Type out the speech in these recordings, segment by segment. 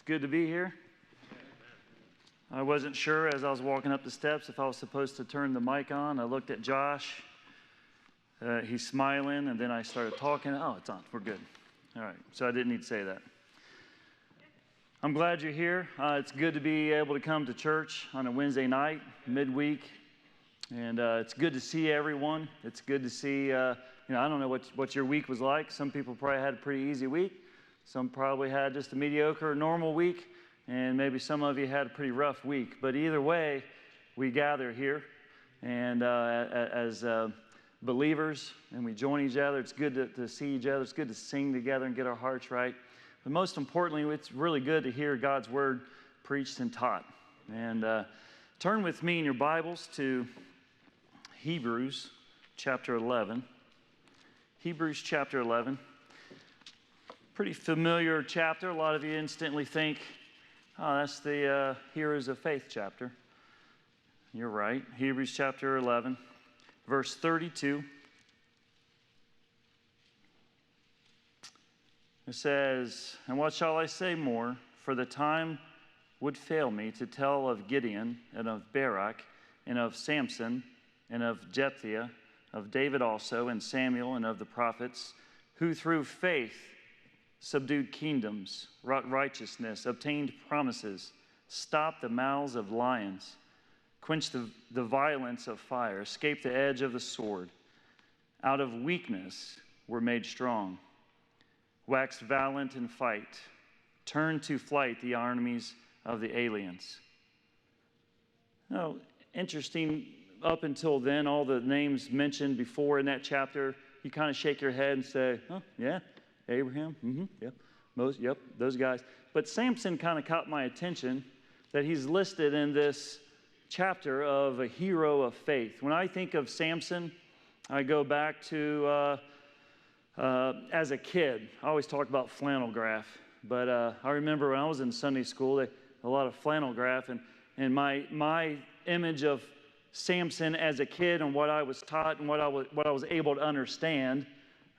good to be here. I wasn't sure as I was walking up the steps if I was supposed to turn the mic on. I looked at Josh. He's smiling, and then I started talking. Oh, it's on. We're good. All right. So I didn't need to say that. I'm glad you're here. It's good to be able to come to church on a Wednesday night, midweek. And it's good to see everyone. It's good to see, I don't know what your week was like. Some people probably had a pretty easy week. Some probably had just a mediocre, normal week. And maybe some of you had a pretty rough week. But either way, we gather here. And as believers, and we join each other. It's good to see each other. It's good to sing together and get our hearts right. But most importantly, it's really good to hear God's Word preached and taught. And turn with me in your Bibles to Hebrews chapter 11. Hebrews chapter 11. Pretty familiar chapter. A lot of you instantly think, oh, that's the Heroes of Faith chapter. You're right. Hebrews chapter 11, verse 32. It says, "And what shall I say more? For the time would fail me to tell of Gideon and of Barak and of Samson and of Jephthah, of David also, and Samuel, and of the prophets, who through faith subdued kingdoms, wrought righteousness, obtained promises, stopped the mouths of lions, quenched the violence of fire, escaped the edge of the sword, out of weakness were made strong, waxed valiant in fight, turned to flight the armies of the aliens." Now, interesting, up until then, all the names mentioned before in that chapter, you kind of shake your head and say, oh, yeah, Abraham, yep, Moses, yep, those guys. But Samson kind of caught my attention that he's listed in this chapter of a hero of faith. When I think of Samson, I go back to as a kid. I always talk about flannel graph, but I remember when I was in Sunday school, a lot of flannel graph, and my image of Samson as a kid and what I was taught and what I was able to understand.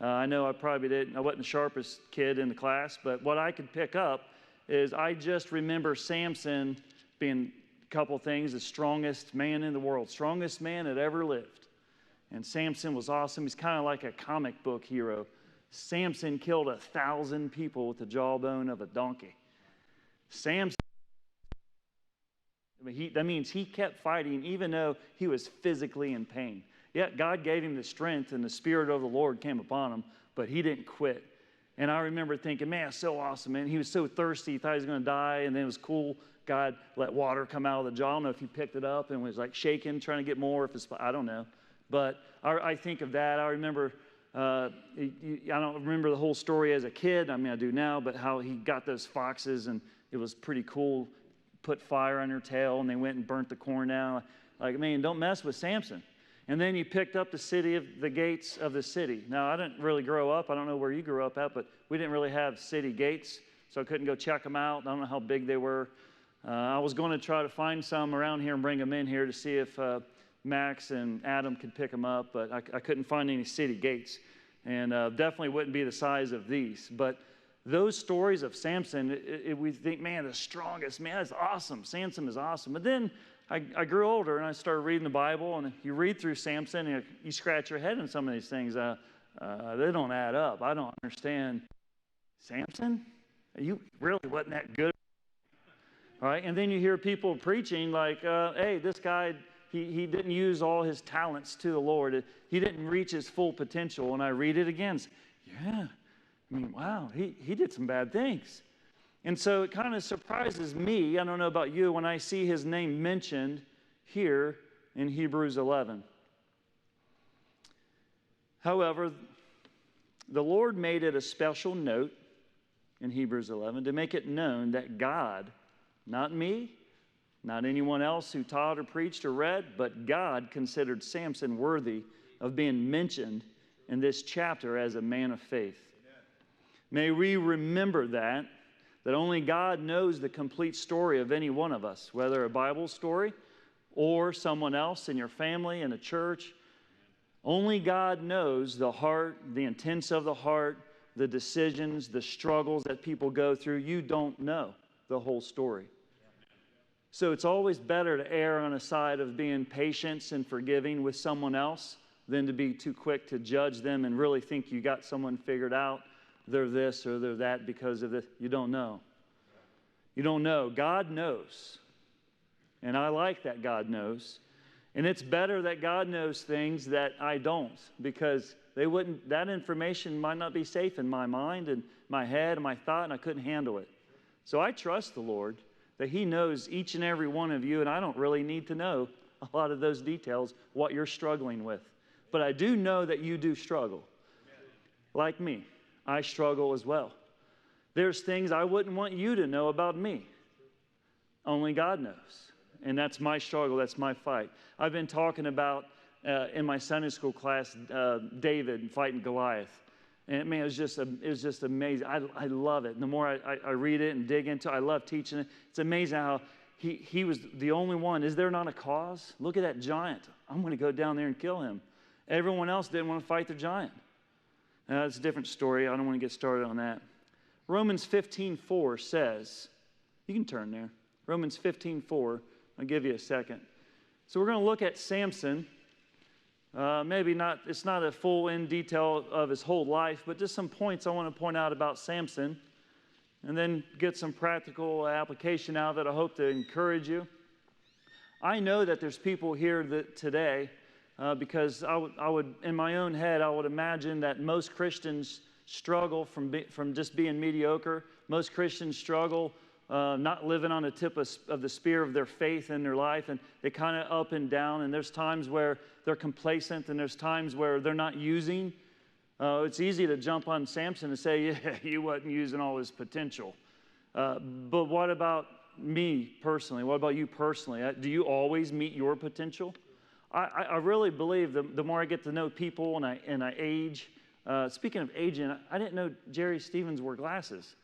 I know I wasn't the sharpest kid in the class, but what I could pick up is I just remember Samson being a couple things: the strongest man in the world, strongest man that ever lived. And Samson was awesome. He's kind of like a comic book hero. Samson killed 1,000 people with the jawbone of a donkey. Samson, that means he kept fighting even though he was physically in pain. Yet God gave him the strength and the Spirit of the Lord came upon him, but he didn't quit. And I remember thinking, man, it's so awesome, man. He was so thirsty, he thought he was going to die, and then it was cool. God let water come out of the jaw. I don't know if he picked it up and was like shaking, trying to get more. I don't know. But I think of that. I remember, I don't remember the whole story as a kid. I mean, I do now, but how he got those foxes, and it was pretty cool. Put fire on their tail, and they went and burnt the corn down. Like, man, don't mess with Samson. And then he picked up the gates of the city. Now, I didn't really grow up. I don't know where you grew up at, but we didn't really have city gates, so I couldn't go check them out. I don't know how big they were. I was going to try to find some around here and bring them in here to see if Max and Adam could pick them up, but I couldn't find any city gates, and definitely wouldn't be the size of these. But those stories of Samson, we think, man, the strongest, man, that's awesome. Samson is awesome. But then I grew older, and I started reading the Bible, and you read through Samson, and you scratch your head on some of these things. They don't add up. I don't understand. Samson? You really wasn't that good. All right, and then you hear people preaching like, hey, this guy, he didn't use all his talents to the Lord. He didn't reach his full potential. And I read it again. Yeah, I mean, wow, he did some bad things. And so it kind of surprises me, I don't know about you, when I see his name mentioned here in Hebrews 11. However, the Lord made it a special note in Hebrews 11 to make it known that God, not me, not anyone else who taught or preached or read, but God considered Samson worthy of being mentioned in this chapter as a man of faith. May we remember that only God knows the complete story of any one of us, whether a Bible story or someone else in your family, in a church. Only God knows the heart, the intents of the heart, the decisions, the struggles that people go through. You don't know. the whole story. So it's always better to err on a side of being patient and forgiving with someone else than to be too quick to judge them and really think you got someone figured out. They're this or they're that because of this. You don't know. You don't know. God knows. And I like that God knows. And it's better that God knows things that I don't, because that information might not be safe in my mind and my head and my thought, and I couldn't handle it. So I trust the Lord that He knows each and every one of you, and I don't really need to know a lot of those details, what you're struggling with. But I do know that you do struggle. Like me, I struggle as well. There's things I wouldn't want you to know about me. Only God knows. And that's my struggle, that's my fight. I've been talking about, in my Sunday school class, David fighting Goliath. And man, it was just amazing. I love it. And the more I read it and dig into it, I love teaching it. It's amazing how he was the only one. Is there not a cause? Look at that giant. I'm going to go down there and kill him. Everyone else didn't want to fight the giant. That's a different story. I don't want to get started on that. Romans 15:4 says, you can turn there. Romans 15:4. I'll give you a second. So we're going to look at Samson. Maybe not, it's not a full in detail of his whole life, but just some points I want to point out about Samson, and then get some practical application out of it. I hope to encourage you. I know that there's people here today, because I would, in my own head, I would imagine that most Christians struggle from just being mediocre. Most Christians struggle not living on the tip of the spear of their faith in their life, and they kind of up and down, and there's times where they're complacent, and there's times where they're not using. It's easy to jump on Samson and say, yeah, he wasn't using all his potential. But what about me personally? What about you personally? Do you always meet your potential? I really believe the more I get to know people and I age, speaking of aging, I didn't know Jerry Stevens wore glasses.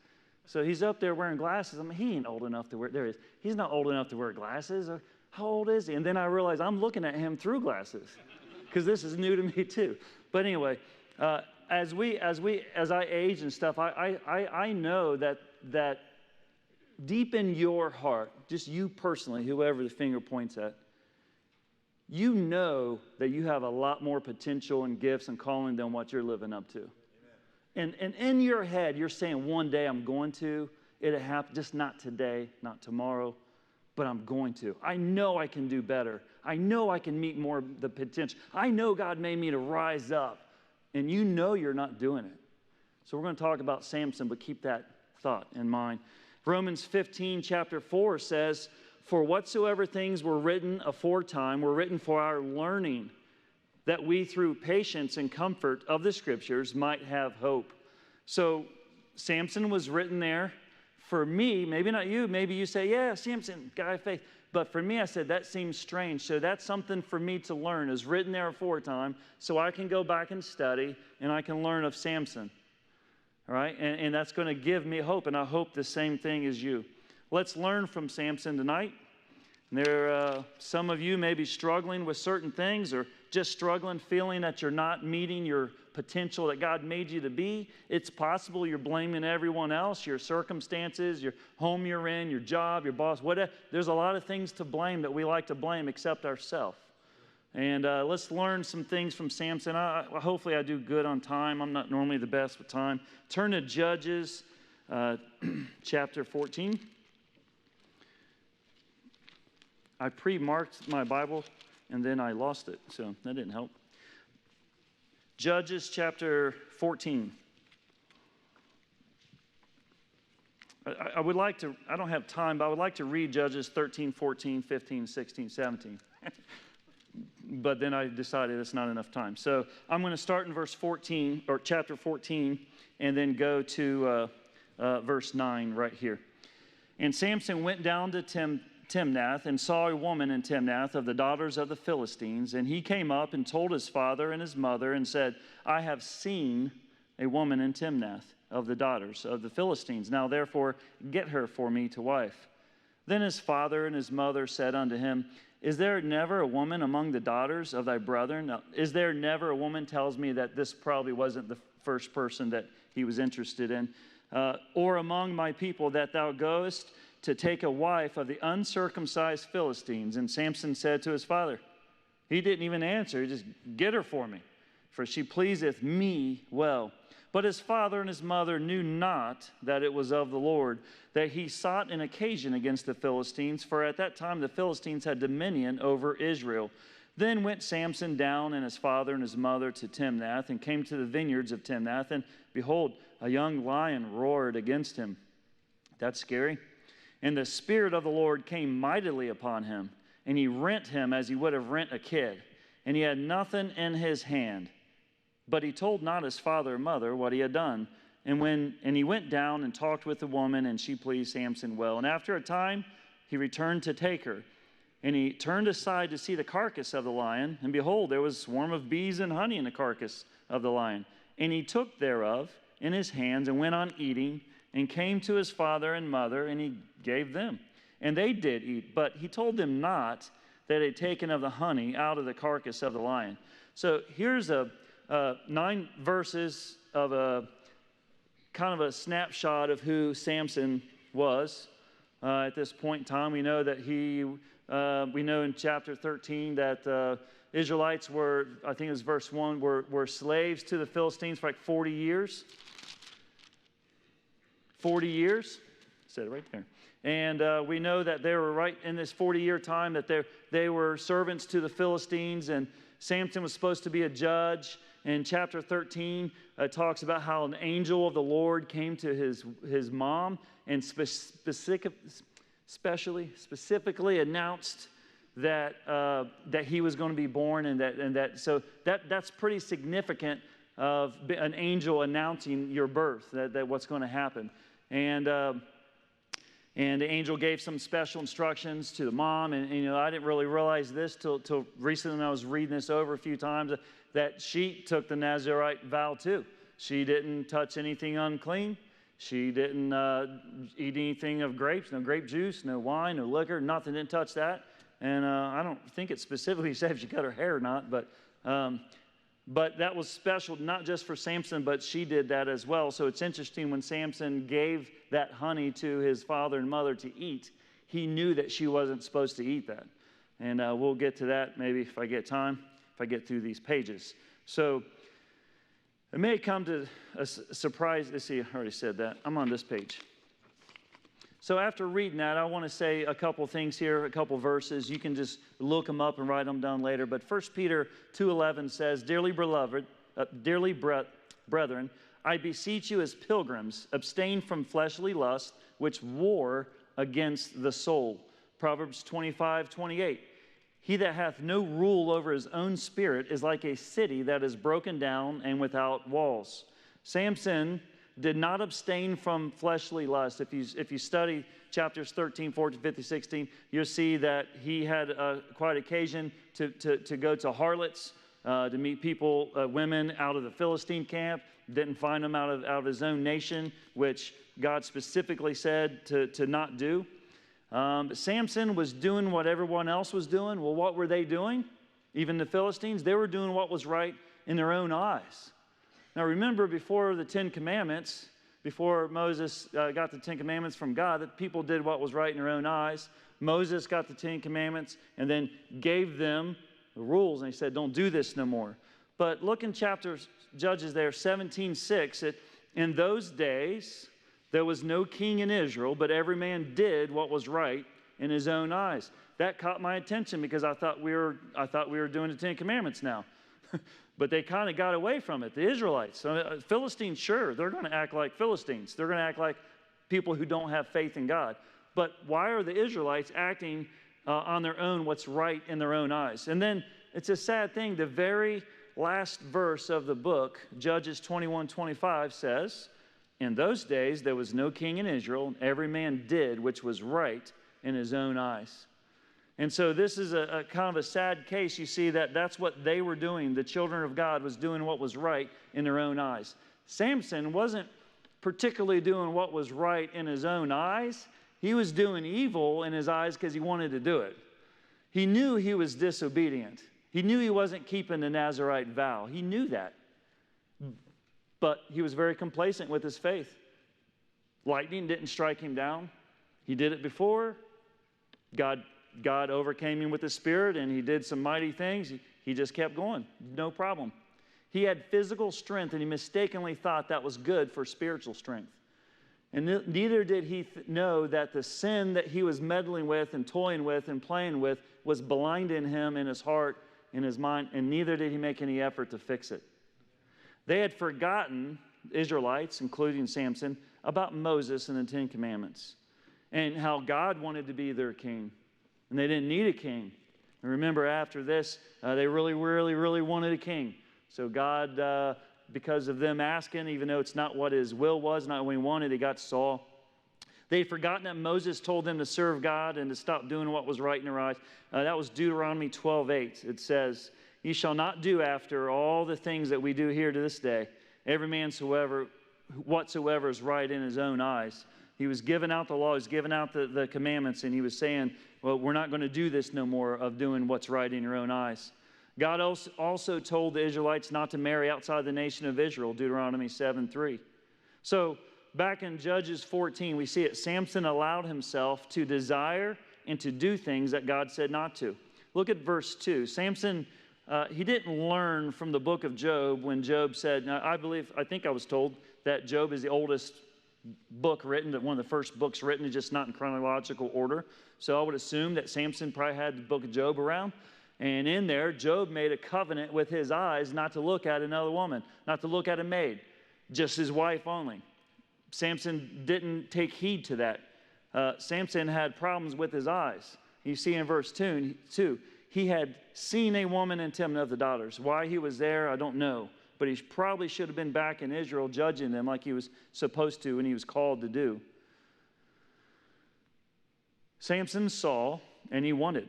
So he's up there wearing glasses. I mean, he ain't old enough to wear, there he is. He's not old enough to wear glasses. How old is he? And then I realized I'm looking at him through glasses, because this is new to me too. But anyway, as I age and stuff, I know that deep in your heart, just you personally, whoever the finger points at, you know that you have a lot more potential and gifts and calling than what you're living up to. And in your head, you're saying, one day I'm going to. It'll happen, just not today, not tomorrow, but I'm going to. I know I can do better. I know I can meet more of the potential. I know God made me to rise up, and you know you're not doing it. So we're going to talk about Samson, but keep that thought in mind. Romans 15, chapter 4 says, for whatsoever things were written aforetime were written for our learning, that we through patience and comfort of the Scriptures might have hope. So Samson was written there for me, maybe not you. Maybe you say, yeah, Samson, guy of faith. But for me, I said, that seems strange. So that's something for me to learn, is written there aforetime, so I can go back and study, and I can learn of Samson. All right? And that's going to give me hope, and I hope the same thing as you. Let's learn from Samson tonight. Some of you may be struggling with certain things, or just struggling, feeling that you're not meeting your potential that God made you to be. It's possible you're blaming everyone else, your circumstances, your home you're in, your job, your boss, whatever. There's a lot of things to blame that we like to blame except ourselves. And let's learn some things from Samson. Hopefully I do good on time. I'm not normally the best with time. Turn to Judges chapter 14. I pre-marked my Bible, and then I lost it, so that didn't help. Judges chapter 14. I would like to, I don't have time, but I would like to read Judges 13, 14, 15, 16, 17. But then I decided it's not enough time. So I'm going to start in verse 14, or chapter 14, and then go to verse 9 right here. And Samson went down to Timnath and saw a woman in Timnath of the daughters of the Philistines. And he came up and told his father and his mother and said, I have seen a woman in Timnath of the daughters of the Philistines. Now therefore get her for me to wife. Then his father and his mother said unto him, Is there never a woman among the daughters of thy brethren? Now, is there never a woman? Tells me that this probably wasn't the first person that he was interested in. Or among my people that thou goest to take a wife of the uncircumcised Philistines. And Samson said to his father, he didn't even answer, just get her for me, for she pleaseth me well. But his father and his mother knew not that it was of the Lord, that he sought an occasion against the Philistines, for at that time the Philistines had dominion over Israel. Then went Samson down and his father and his mother to Timnath, and came to the vineyards of Timnath, and behold, a young lion roared against him. That's scary. And the Spirit of the Lord came mightily upon him, and he rent him as he would have rent a kid. And he had nothing in his hand. But he told not his father or mother what he had done. And he went down and talked with the woman, and she pleased Samson well. And after a time, he returned to take her. And he turned aside to see the carcass of the lion. And behold, there was a swarm of bees and honey in the carcass of the lion. And he took thereof in his hands and went on eating, and came to his father and mother, and he gave them. And they did eat, but he told them not that he had taken of the honey out of the carcass of the lion. So here's 9 verses of a kind of a snapshot of who Samson was at this point in time. We know that we know in chapter 13 that Israelites were, I think it was verse 1, were slaves to the Philistines for like 40 years. 40 years, said it right there. And we know that they were right in this 40-year time that they were servants to the Philistines, and Samson was supposed to be a judge. In chapter 13, it talks about how an angel of the Lord came to his mom and specifically announced that he was going to be born, and that's pretty significant of an angel announcing your birth, that what's going to happen. And the angel gave some special instructions to the mom, and I didn't really realize this till recently when I was reading this over a few times, that she took the Nazirite vow too. She didn't touch anything unclean. She didn't eat anything of grapes, no grape juice, no wine, no liquor, nothing, didn't touch that. And I don't think it specifically said if she cut her hair or not, but that was special, not just for Samson, but she did that as well. So it's interesting when Samson gave that honey to his father and mother to eat, he knew that she wasn't supposed to eat that. And we'll get to that maybe if I get time, if I get through these pages. So it may come to a surprise. Let's see, I already said that. I'm on this page. So after reading that, I want to say a couple things here, a couple verses. You can just look them up and write them down later. But 1 Peter 2:11 says, Dearly brethren, I beseech you as pilgrims, abstain from fleshly lust, which war against the soul. Proverbs 25:28. He that hath no rule over his own spirit is like a city that is broken down and without walls. Samson did not abstain from fleshly lust. If you study chapters 13, 14, 15, 16, you'll see that he had quite occasion to go to harlots, to meet people, women out of the Philistine camp. Didn't find them out of his own nation, which God specifically said to not do. But Samson was doing what everyone else was doing. Well, what were they doing? Even the Philistines, they were doing what was right in their own eyes. Now remember, before the 10 Commandments, before Moses got the 10 Commandments from God, that people did what was right in their own eyes. Moses got the 10 Commandments and then gave them the rules, and he said, don't do this no more. But look in Judges there, 17:6, in those days there was no king in Israel, but every man did what was right in his own eyes. That caught my attention because I thought we were doing the 10 Commandments now. But they kind of got away from it. The Israelites, Philistines, sure, they're going to act like Philistines. They're going to act like people who don't have faith in God. But why are the Israelites acting on their own what's right in their own eyes? And then it's a sad thing. The very last verse of the book, Judges 21:25, says, in those days there was no king in Israel, and every man did which was right in his own eyes. And so this is a kind of a sad case. You see that's what they were doing. The children of God was doing what was right in their own eyes. Samson wasn't particularly doing what was right in his own eyes. He was doing evil in his eyes because he wanted to do it. He knew he was disobedient. He knew he wasn't keeping the Nazirite vow. He knew that. But he was very complacent with his faith. Lightning didn't strike him down. He did it before. God overcame him with the Spirit, and he did some mighty things. He just kept going. No problem. He had physical strength, and he mistakenly thought that was good for spiritual strength. And neither did he know that the sin that he was meddling with and toying with and playing with was blinding him in his heart, in his mind, and neither did he make any effort to fix it. They had forgotten, Israelites, including Samson, about Moses and the Ten Commandments and how God wanted to be their king. And they didn't need a king. And remember, after this, they really wanted a king. So God, because of them asking, even though it's not what his will was, not what he wanted, he got Saul. They'd forgotten that Moses told them to serve God and to stop doing what was right in their eyes. That was Deuteronomy 12:8. It says, "Ye shall not do after all the things that we do here to this day. Every man whatsoever is right in his own eyes." He was giving out the law, he was giving out the commandments, and he was saying, well, we're not going to do this no more of doing what's right in your own eyes. God also told the Israelites not to marry outside the nation of Israel, Deuteronomy 7:3. So back in Judges 14, we see it. Samson allowed himself to desire and to do things that God said not to. Look at verse 2. Samson, he didn't learn from the book of Job when Job said, now I think I was told that Job is the oldest book written, that one of the first books written, just not in chronological order. So I would assume that Samson probably had the book of Job around. And in there, Job made a covenant with his eyes not to look at another woman, not to look at a maid, just his wife only. Samson didn't take heed to that. Samson had problems with his eyes. You see in verse 2, he had seen a woman in Timnah of the daughters. Why he was there, I don't know. But he probably should have been back in Israel judging them like he was supposed to and he was called to do. Samson saw and he wanted.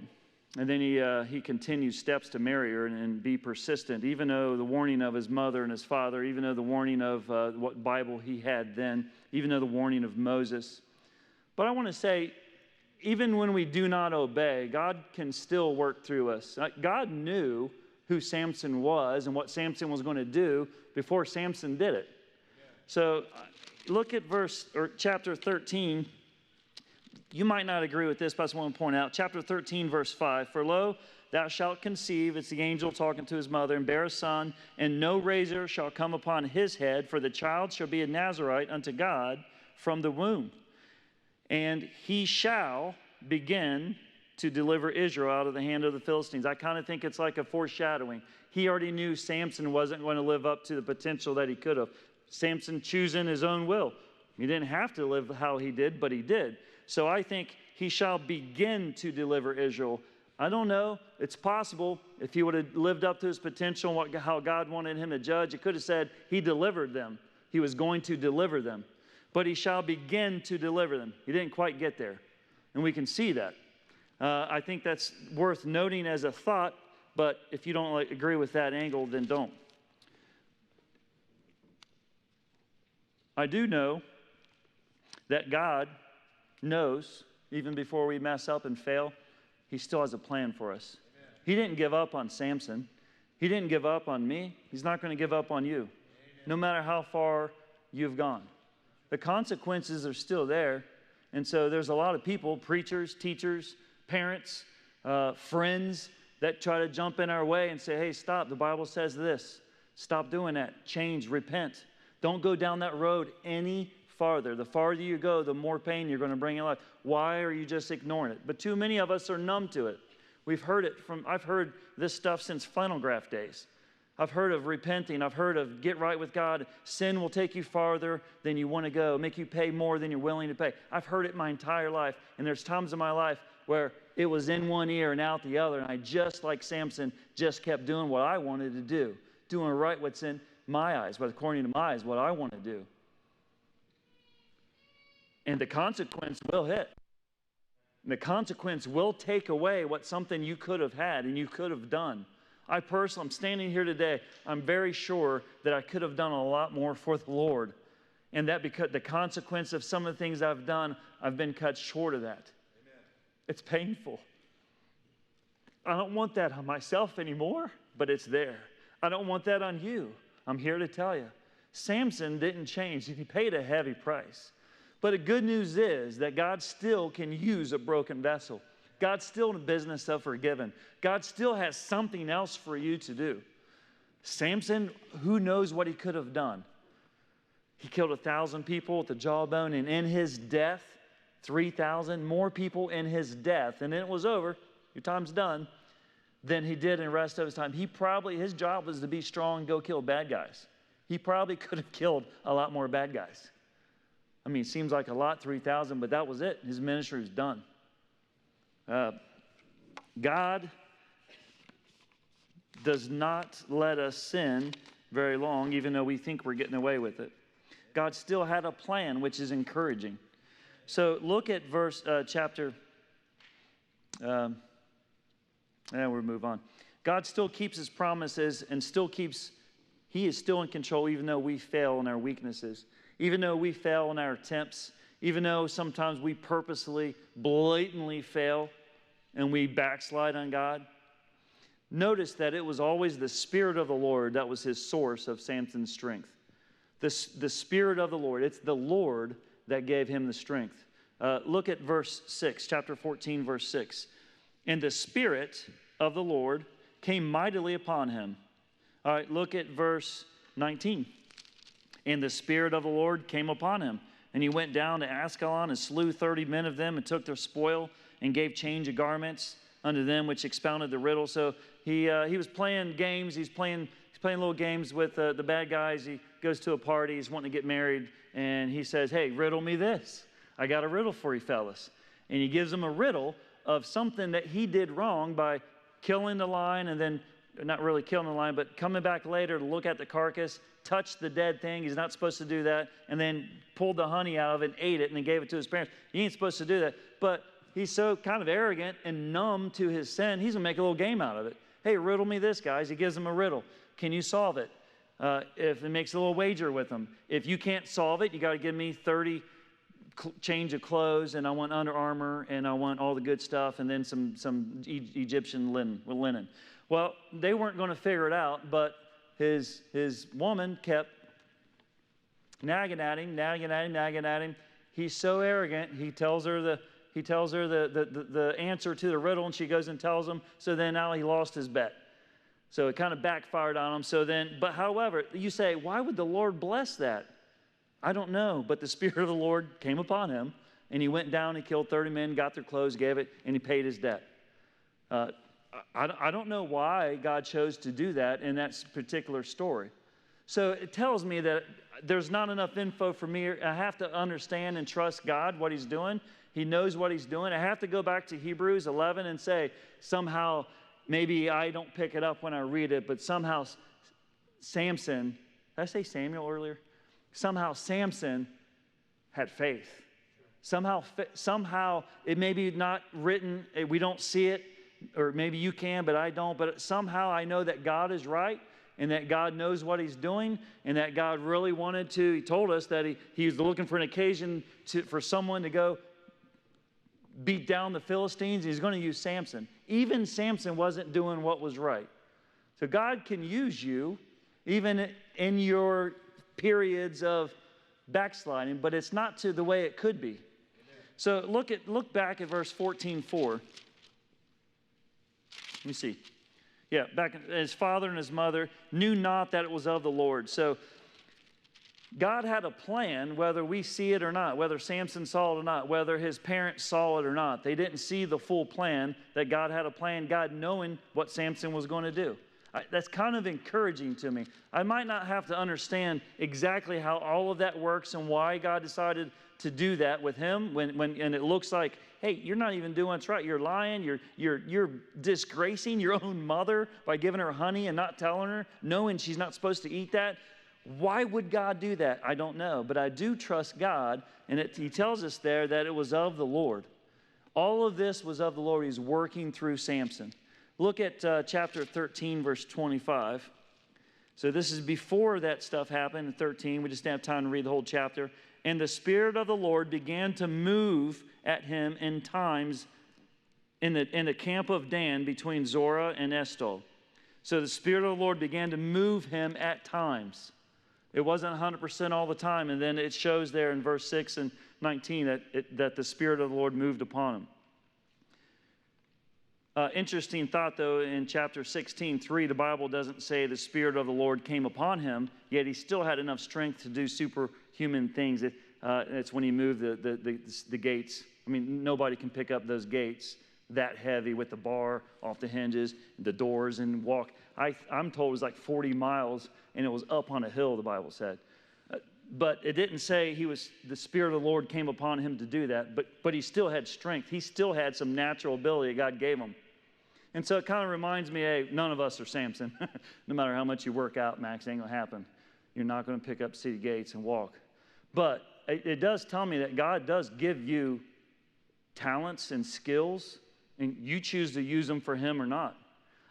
And then he continued steps to marry her and be persistent, even though the warning of his mother and his father, even though the warning of what Bible he had then, even though the warning of Moses. But I want to say, even when we do not obey, God can still work through us. God knew who Samson was and what Samson was going to do before Samson did it. So look at chapter 13. You might not agree with this, but I just want to point out. Chapter 13, verse 5. For lo, thou shalt conceive, it's the angel talking to his mother, and bear a son, and no razor shall come upon his head, for the child shall be a Nazarite unto God from the womb. And he shall begin to deliver Israel out of the hand of the Philistines. I kind of think it's like a foreshadowing. He already knew Samson wasn't going to live up to the potential that he could have. Samson choosing his own will. He didn't have to live how he did, but he did. So I think he shall begin to deliver Israel. I don't know. It's possible if he would have lived up to his potential, how God wanted him to judge, it could have said he delivered them. He was going to deliver them. But he shall begin to deliver them. He didn't quite get there. And we can see that. I think that's worth noting as a thought, but if you don't agree with that angle, then don't. I do know that God knows, even before we mess up and fail, he still has a plan for us. Amen. He didn't give up on Samson. He didn't give up on me. He's not going to give up on you, Amen. No matter how far you've gone. The consequences are still there. And so there's a lot of people, preachers, teachers, parents, friends, that try to jump in our way and say, hey, stop, the Bible says this. Stop doing that. Change, repent. Don't go down that road any farther. The farther you go, the more pain you're going to bring in life. Why are you just ignoring it? But too many of us are numb to it. I've heard this stuff since flannel graph days. I've heard of repenting. I've heard of get right with God. Sin will take you farther than you want to go, make you pay more than you're willing to pay. I've heard it my entire life, and there's times in my life where it was in one ear and out the other, and I just like Samson just kept doing what I wanted to do, doing right what's in my eyes, but according to my eyes, what I want to do. And the consequence will hit. And the consequence will take away what something you could have had and you could have done. I'm standing here today, I'm very sure that I could have done a lot more for the Lord. And that because the consequence of some of the things I've done, I've been cut short of that. Amen. It's painful. I don't want that on myself anymore, but it's there. I don't want that on you. I'm here to tell you. Samson didn't change. He paid a heavy price. But the good news is that God still can use a broken vessel. God's still in the business of forgiving. God still has something else for you to do. Samson, who knows what he could have done? He killed 1,000 people with the jawbone, and in his death, 3,000 more people in his death, and then it was over, your time's done, than he did in the rest of his time. His job was to be strong and go kill bad guys. He probably could have killed a lot more bad guys. I mean, it seems like a lot, 3,000, but that was it. His ministry was done. God does not let us sin very long, even though we think we're getting away with it. God still had a plan, which is encouraging. So look at chapter. We'll move on. God still keeps his promises and he is still in control, even though we fail in our weaknesses, even though we fail in our attempts, even though sometimes we purposely, blatantly fail and we backslide on God. Notice that it was always the Spirit of the Lord that was his source of Samson's strength. The Spirit of the Lord. It's the Lord that gave him the strength. Look at verse 6, chapter 14, verse 6. And the Spirit of the Lord came mightily upon him. All right, look at verse 19. And the Spirit of the Lord came upon him. And he went down to Ascalon and slew 30 men of them and took their spoil and gave change of garments unto them which expounded the riddle. So he was playing games. He's playing little games with the bad guys. He goes to a party. He's wanting to get married. And he says, hey, riddle me this. I got a riddle for you fellas. And he gives them a riddle of something that he did wrong by killing the lion and then, not really killing the lion, but coming back later to look at the carcass, touched the dead thing. He's not supposed to do that. And then pulled the honey out of it and ate it and then gave it to his parents. He ain't supposed to do that. But he's so kind of arrogant and numb to his sin, he's going to make a little game out of it. Hey, riddle me this, guys. He gives them a riddle. Can you solve it? If it makes a little wager with them. If you can't solve it, you got to give me 30 change of clothes, and I want Under Armour, and I want all the good stuff, and then some Egyptian linen. Well, they weren't going to figure it out, but his woman kept nagging at him. He's so arrogant. He tells her the answer to the riddle, and she goes and tells him. So then now he lost his bet. So it kind of backfired on him. But however, you say, why would the Lord bless that? I don't know, but the Spirit of the Lord came upon him, and he went down, he killed 30 men, got their clothes, gave it, and he paid his debt. I don't know why God chose to do that in that particular story. So it tells me that there's not enough info for me. I have to understand and trust God, what he's doing. He knows what he's doing. I have to go back to Hebrews 11 and say, somehow, maybe I don't pick it up when I read it, but somehow Samson, did I say Samuel earlier? Somehow Samson had faith. Somehow it may be not written, we don't see it, or maybe you can, but I don't. But somehow I know that God is right and that God knows what he's doing and that God really wanted to. He told us that he was looking for an occasion for someone to go beat down the Philistines. He's going to use Samson. Even Samson wasn't doing what was right. So God can use you even in your periods of backsliding, but it's not to the way it could be. So look back at verse 14:4. Let me see. Yeah, back his father and his mother knew not that it was of the Lord. So God had a plan, whether we see it or not, whether Samson saw it or not, whether his parents saw it or not. They didn't see the full plan, that God had a plan, God knowing what Samson was going to do. That's kind of encouraging to me. I might not have to understand exactly how all of that works and why God decided to do that with him and it looks like, hey, you're not even doing what's right. You're lying. You're disgracing your own mother by giving her honey and not telling her, knowing she's not supposed to eat that. Why would God do that? I don't know, but I do trust God, and he tells us there that it was of the Lord. All of this was of the Lord. He's working through Samson. Look at chapter 13, verse 25. So this is before that stuff happened in 13. We just didn't have time to read the whole chapter. And the Spirit of the Lord began to move at him in times in the camp of Dan between Zorah and Eshtaol. So the Spirit of the Lord began to move him at times. It wasn't 100% all the time. And then it shows there in verse 6 and 19, that the Spirit of the Lord moved upon him. Interesting thought, though, in chapter 16:3, the Bible doesn't say the Spirit of the Lord came upon him, yet he still had enough strength to do superhuman things. It's when he moved the gates. I mean, nobody can pick up those gates that heavy with the bar off the hinges, the doors, and walk. I'm told it was like 40 miles, and it was up on a hill, the Bible said. But it didn't say the Spirit of the Lord came upon him to do that, but he still had strength. He still had some natural ability that God gave him. And so it kind of reminds me, hey, none of us are Samson. No matter how much you work out, Max, it ain't going to happen. You're not going to pick up city gates and walk. But it does tell me that God does give you talents and skills, and you choose to use them for him or not.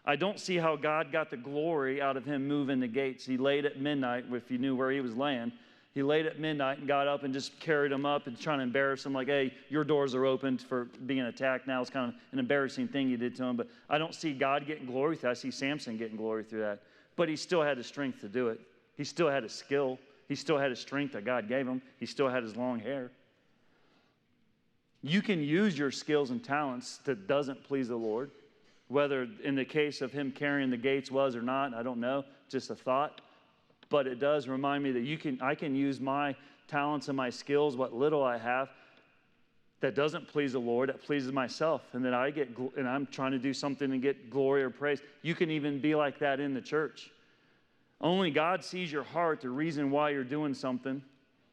I don't see how God got the glory out of him moving the gates. He laid at midnight, if you knew where he was laying. He laid at midnight and got up and just carried him up and trying to embarrass him like, hey, your doors are open for being attacked now. It's kind of an embarrassing thing you did to him. But I don't see God getting glory through that. I see Samson getting glory through that. But he still had the strength to do it. He still had his skill. He still had his strength that God gave him. He still had his long hair. You can use your skills and talents that doesn't please the Lord. Whether in the case of him carrying the gates was or not, I don't know. Just a thought. But it does remind me that I can use my talents and my skills, what little I have, that doesn't please the Lord, that pleases myself, and that and I'm trying to do something and get glory or praise. You can even be like that in the church. Only God sees your heart, the reason why you're doing something,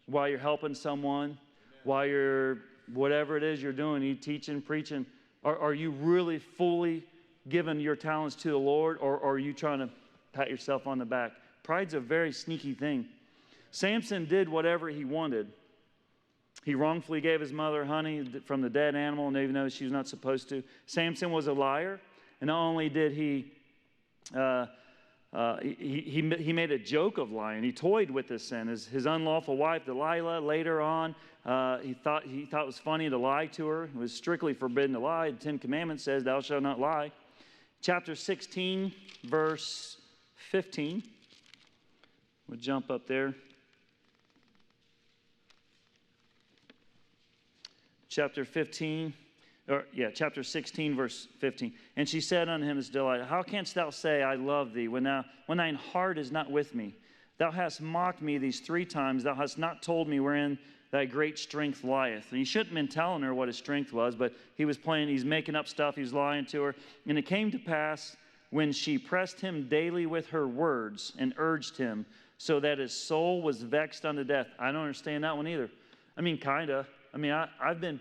why you're helping someone, why you're whatever it is you're doing, you teaching, preaching. Are you really fully giving your talents to the Lord, or are you trying to pat yourself on the back? Pride's a very sneaky thing. Samson did whatever he wanted. He wrongfully gave his mother honey from the dead animal, and even though she was not supposed to. Samson was a liar, and not only did he made a joke of lying. He toyed with this sin. His unlawful wife, Delilah, later on, he thought it was funny to lie to her. It was strictly forbidden to lie. The Ten Commandments says, thou shalt not lie. Chapter 16, verse 15. We'll jump up there. Chapter 16, verse 15. And she said unto him, as Delilah, how canst thou say, I love thee, when thine heart is not with me? Thou hast mocked me these 3 times. Thou hast not told me wherein thy great strength lieth. And he shouldn't have been telling her what his strength was, but he's making up stuff, he was lying to her. And it came to pass, when she pressed him daily with her words and urged him, so that his soul was vexed unto death. I don't understand that one either. I mean, kind of. I mean, I've been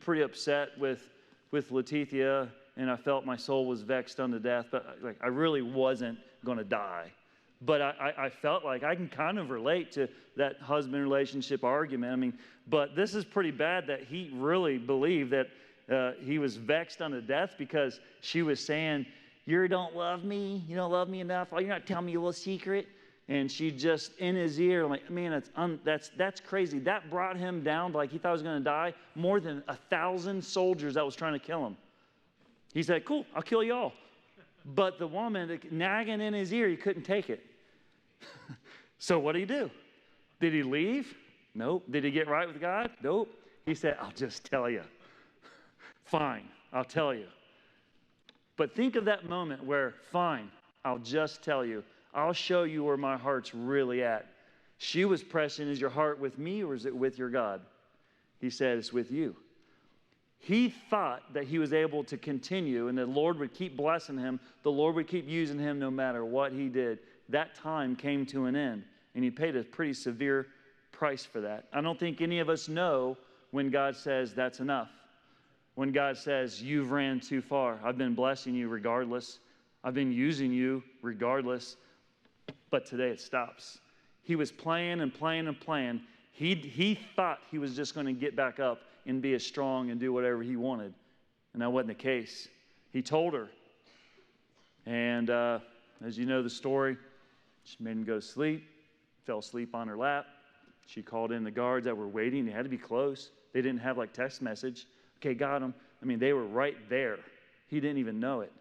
pretty upset with Letitia, and I felt my soul was vexed unto death, but I really wasn't going to die. But I felt like I can kind of relate to that husband relationship argument. I mean, but this is pretty bad that he really believed that he was vexed unto death because she was saying, you don't love me enough. Oh, you're not telling me a little secret. And she just in his ear, like, man, that's crazy. That brought him down, like he thought he was going to die, more than 1,000 soldiers that was trying to kill him. He said, cool, I'll kill you all. But the woman nagging in his ear, he couldn't take it. So what did he do? Did he leave? Nope. Did he get right with God? Nope. He said, I'll just tell you. Fine, I'll tell you. But think of that moment where, fine, I'll just tell you. I'll show you where my heart's really at. She was pressing, is your heart with me or is it with your God? He said, it's with you. He thought that he was able to continue and the Lord would keep blessing him. The Lord would keep using him no matter what he did. That time came to an end, and he paid a pretty severe price for that. I don't think any of us know when God says that's enough. When God says, you've ran too far. I've been blessing you regardless. I've been using you regardless. But today it stops. He was playing and playing and playing. He thought he was just going to get back up and be as strong and do whatever he wanted. And that wasn't the case. He told her. And as you know the story, she made him go to sleep, fell asleep on her lap. She called in the guards that were waiting. They had to be close. They didn't have like text message. Okay, got him. I mean, they were right there. He didn't even know it.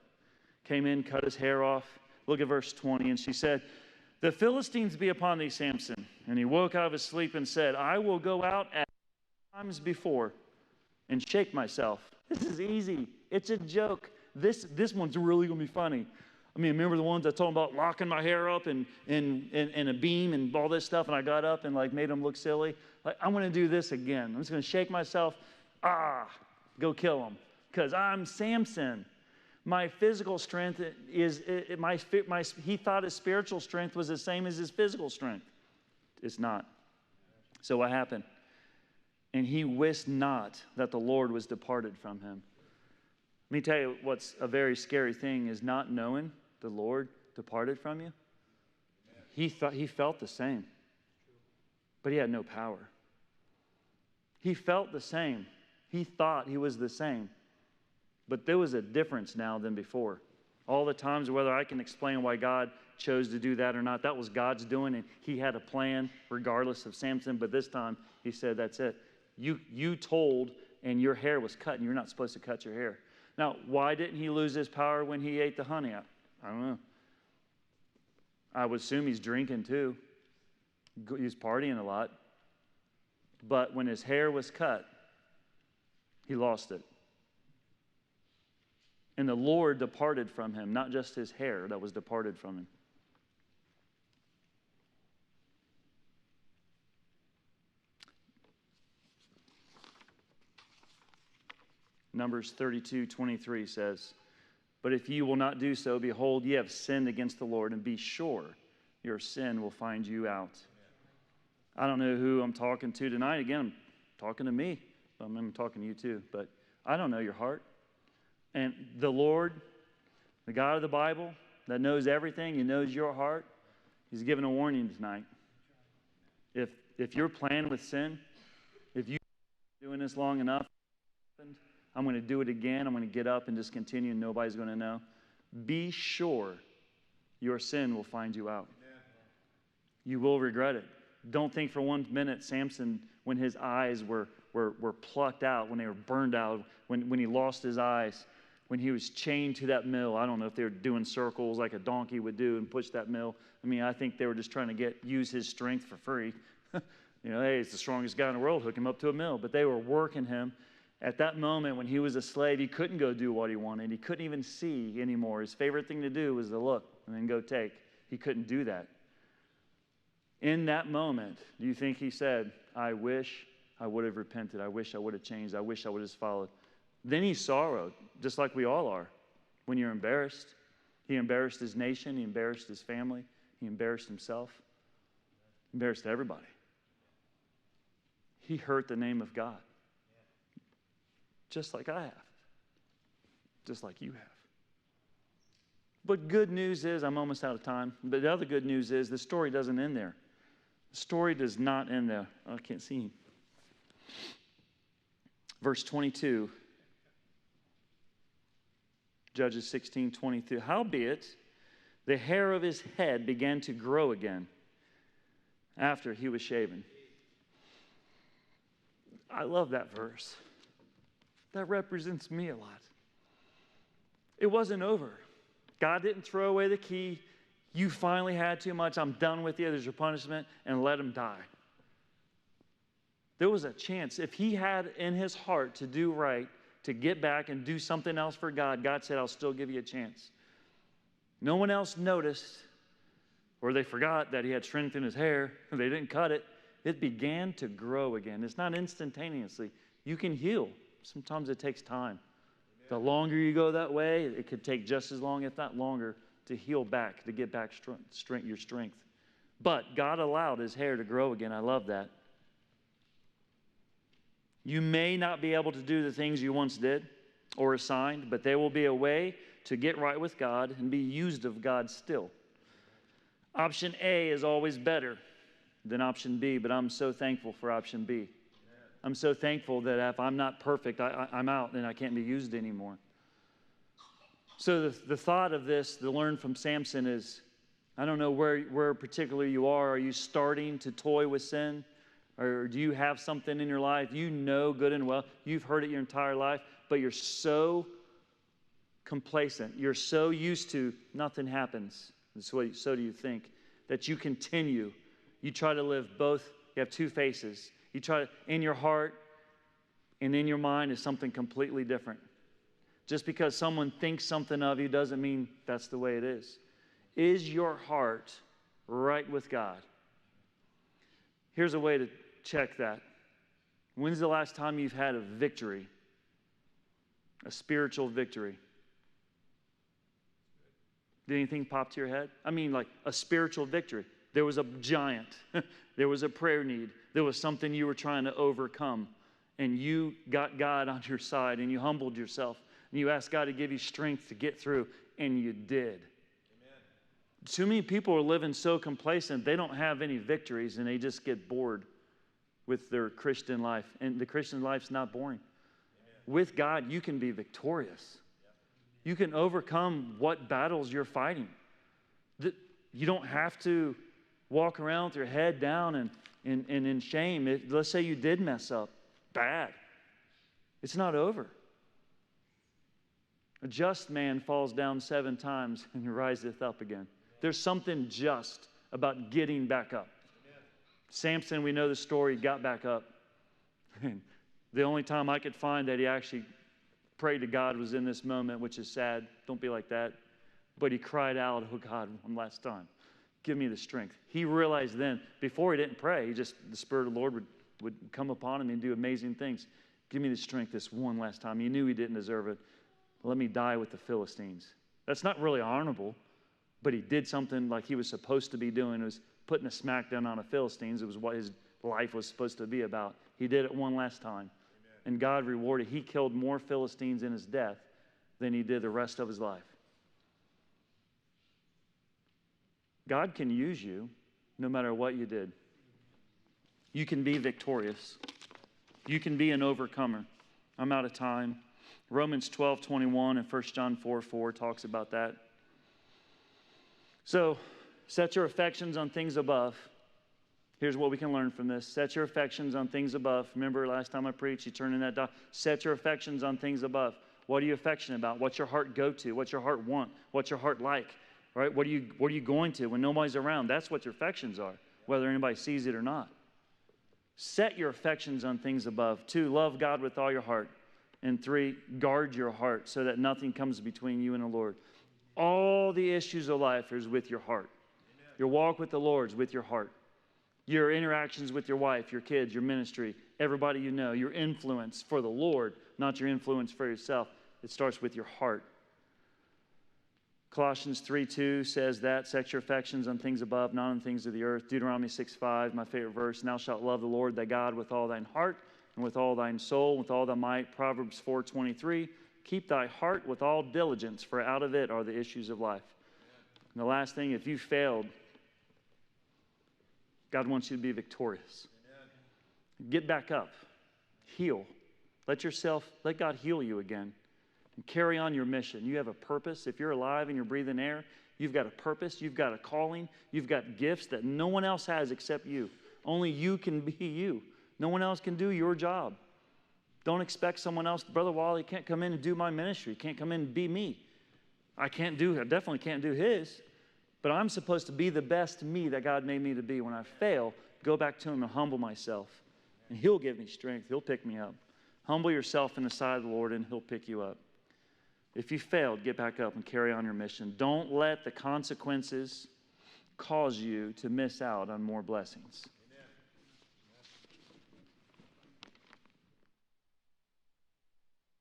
Came in, cut his hair off. Look at verse 20. And she said, the Philistines be upon thee, Samson. And he woke out of his sleep and said, I will go out times before and shake myself. This is easy. It's a joke. This one's really going to be funny. I mean, remember the ones I told them about locking my hair up and a beam and all this stuff, and I got up and like made them look silly? Like, I'm going to do this again. I'm just going to shake myself. Go kill him. Because I'm Samson. My physical strength is, he thought his spiritual strength was the same as his physical strength. It's not. So what happened? And he wist not that the Lord was departed from him. Let me tell you what's a very scary thing is not knowing the Lord departed from you. He felt the same, but he had no power. He felt the same. He thought he was the same, but there was a difference now than before. All the times, whether I can explain why God chose to do that or not, that was God's doing, and he had a plan regardless of Samson, but this time he said, that's it. You told, and your hair was cut, and you're not supposed to cut your hair. Now, why didn't he lose his power when he ate the honey? I don't know. I would assume he's drinking too. He's partying a lot. But when his hair was cut, he lost it. And the Lord departed from him, not just his hair that was departed from him. Numbers 32:23 says, but if you will not do so, behold, ye have sinned against the Lord, and be sure your sin will find you out. I don't know who I'm talking to tonight. Again, I'm talking to me. I'm talking to you too, but I don't know your heart. And the Lord, the God of the Bible that knows everything, he knows your heart, he's giving a warning tonight. If you're playing with sin, if you've been doing this long enough, I'm going to do it again. I'm going to get up and just continue, and nobody's going to know. Be sure your sin will find you out. You will regret it. Don't think for 1 minute Samson, when his eyes were plucked out, when they were burned out, when he lost his eyes, when he was chained to that mill. I don't know if they were doing circles like a donkey would do and push that mill. I mean, I think they were just trying to use his strength for free. Hey, it's the strongest guy in the world. Hook him up to a mill. But they were working him. At that moment, when he was a slave, he couldn't go do what he wanted. He couldn't even see anymore. His favorite thing to do was to look and then go take. He couldn't do that. In that moment, do you think he said, I wish I would have repented. I wish I would have changed. I wish I would have followed. Then he sorrowed, just like we all are. When you're embarrassed, he embarrassed his nation. He embarrassed his family. He embarrassed himself. Embarrassed everybody. He hurt the name of God. Just like I have. Just like you have. But good news is, I'm almost out of time, but the other good news is the story doesn't end there. The story does not end there. Oh, I can't see him. Verse 22. Judges 16:22. Howbeit, the hair of his head began to grow again after he was shaven. I love that verse. That represents me a lot. It wasn't over. God didn't throw away the key. You finally had too much. I'm done with you. There's your punishment. And let him die. There was a chance. If he had in his heart to do right, to get back and do something else for God, God said, I'll still give you a chance. No one else noticed, or they forgot that he had strength in his hair. They didn't cut it. It began to grow again. It's not instantaneously. You can heal. Sometimes it takes time. The longer you go that way, it could take just as long, if not longer, to heal back, to get back your strength. But God allowed his hair to grow again. I love that. You may not be able to do the things you once did or assigned, but there will be a way to get right with God and be used of God still. Option A is always better than option B, but I'm so thankful for option B. I'm so thankful that if I'm not perfect, I'm out and I can't be used anymore. So the thought of this, to learn from Samson is, I don't know where particularly you are. Are you starting to toy with sin? Or do you have something in your life you know good and well? You've heard it your entire life, but you're so complacent. You're so used to nothing happens. So do you think that you continue. You try to live both. You have two faces. You try to, in your heart, and in your mind is something completely different. Just because someone thinks something of you doesn't mean that's the way it is. Is your heart right with God? Here's a way to check that. When's the last time you've had a victory? A spiritual victory? Did anything pop to your head? I mean, like a spiritual victory. There was a giant. There was a prayer need. There was something you were trying to overcome. And you got God on your side and you humbled yourself. And you asked God to give you strength to get through. And you did. Amen. Too many people are living so complacent, they don't have any victories and they just get bored with their Christian life. And the Christian life's not boring. Amen. With God, you can be victorious. You can overcome what battles you're fighting. You don't have to walk around with your head down and in shame. Let's say you did mess up. Bad. It's not over. A just man falls down 7 times and riseth up again. There's something just about getting back up. Amen. Samson, we know the story, got back up. And the only time I could find that he actually prayed to God was in this moment, which is sad. Don't be like that. But he cried out, oh God, one last time. Give me the strength. He realized then, before he didn't pray, the Spirit of the Lord would come upon him and do amazing things. Give me the strength this one last time. He knew he didn't deserve it. Let me die with the Philistines. That's not really honorable, but he did something like he was supposed to be doing. It was putting a smackdown on the Philistines. It was what his life was supposed to be about. He did it one last time. Amen. And God rewarded. He killed more Philistines in his death than he did the rest of his life. God can use you no matter what you did. You can be victorious. You can be an overcomer. I'm out of time. Romans 12:21 and 1 John 4:4 talks about that. So, set your affections on things above. Here's what we can learn from this. Set your affections on things above. Remember last time I preached, you turned in that dot. Set your affections on things above. What are you affectionate about? What's your heart go to? What's your heart want? What's your heart like? Right? What are you going to when nobody's around? That's what your affections are, whether anybody sees it or not. Set your affections on things above. 2, love God with all your heart. And 3, guard your heart so that nothing comes between you and the Lord. All the issues of life is with your heart. Amen. Your walk with the Lord is with your heart. Your interactions with your wife, your kids, your ministry, everybody you know, your influence for the Lord, not your influence for yourself. It starts with your heart. Colossians 3:2 says that, set your affections on things above, not on things of the earth. Deuteronomy 6:5, my favorite verse, thou shalt love the Lord thy God with all thine heart, and with all thine soul, with all thy might. Proverbs 4:23, keep thy heart with all diligence, for out of it are the issues of life. And the last thing, if you failed, God wants you to be victorious. Amen. Get back up. Heal. Let God heal you again. And carry on your mission. You have a purpose. If you're alive and you're breathing air, you've got a purpose. You've got a calling. You've got gifts that no one else has except you. Only you can be you. No one else can do your job. Don't expect someone else. Brother Wally can't come in and do my ministry. Can't come in and be me. I definitely can't do his. But I'm supposed to be the best me that God made me to be. When I fail, go back to him and humble myself. And he'll give me strength. He'll pick me up. Humble yourself in the sight of the Lord and he'll pick you up. If you failed, get back up and carry on your mission. Don't let the consequences cause you to miss out on more blessings.